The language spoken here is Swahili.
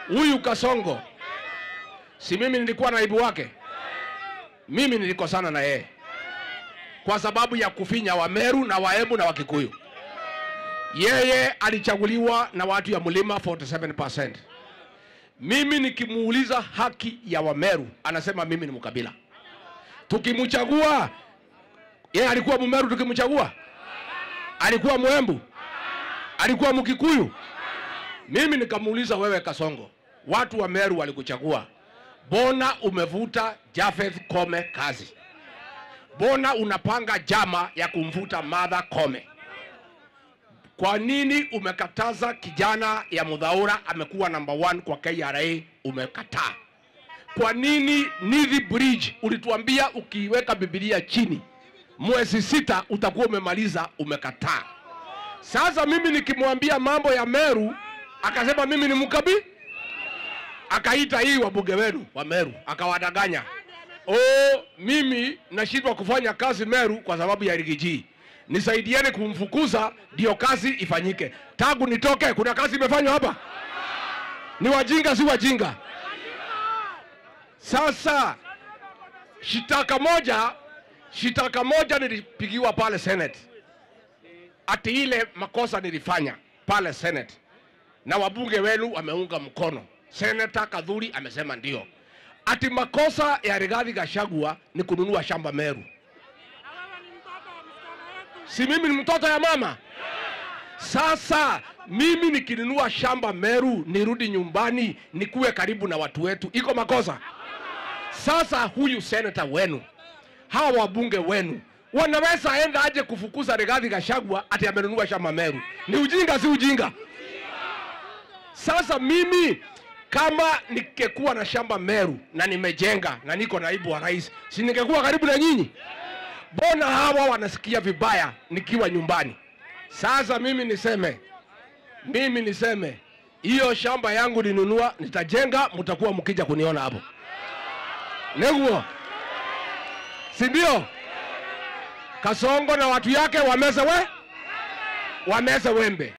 Huyu Kasongo, si mimi nilikuwa naibu wake? Mimi nilikosana na yeye kwa sababu ya kufinya Wameru na Waembu na Wakikuyu. Yeye alichaguliwa na watu ya Mlima 47%. Mimi nikimuuliza haki ya Wameru, anasema mimi ni mkabila. Tukimchagua, yeye alikuwa Mmeru tukimchagua? Alikuwa Mwembu? Alikuwa Mkikuyu? Mimi nikamuuliza, wewe Kasongo, watu wa Meru walikuchagua, bona umevuta Japheth Kome kazi? Bona unapanga jama ya kumvuta Martha Kome? Kwa nini umekataza kijana ya Mudhaura amekuwa number 1 kwa KRA? Umekataa. Kwa nini Nithi Bridge ulituambia ukiweka Biblia chini mwezi 6 utakuwa umemaliza? Umekataa. Sasa mimi nikimwambia mambo ya Meru, akasema mimi ni mkabila. Akaita hii wabunge wenu wa Meru, akawadanganya. Mimi nashindwa kufanya kazi Meru kwa sababu ya Rigiji. Nisaidieni kumfukuza ndio kazi ifanyike. Tangu nitoke kuna kazi imefanywa hapa? Ni wajinga si wajinga? Sasa shitaka moja nilipigiwa pale Senate. Ati ile makosa nilifanya pale Senate na wabunge wenu wameunga mkono. Senator Kadhuri amesema ndio. Ati makosa ya Rigathi Gachagua ni kununua shamba Meru. Si mimi ni mtoto ya mama? Sasa mimi nikinunua shamba Meru, nirudi nyumbani nikuwe karibu na watu wetu, iko makosa? Sasa huyu senator wenu, hawa wabunge wenu, wanaweza enda aje kufukuza Rigathi Gachagua ati amenunua shamba Meru? Ni ujinga si ujinga? Sasa mimi kama nikekuwa na shamba Meru na nimejenga na niko naibu wa rais, si ningekuwa karibu na nyinyi? Bona hawa wanasikia vibaya nikiwa nyumbani. Sasa mimi niseme hiyo shamba yangu ninunua, nitajenga, mtakuwa mkija kuniona hapo. Neguo, si ndio? Kasongo na watu yake wameze wembe.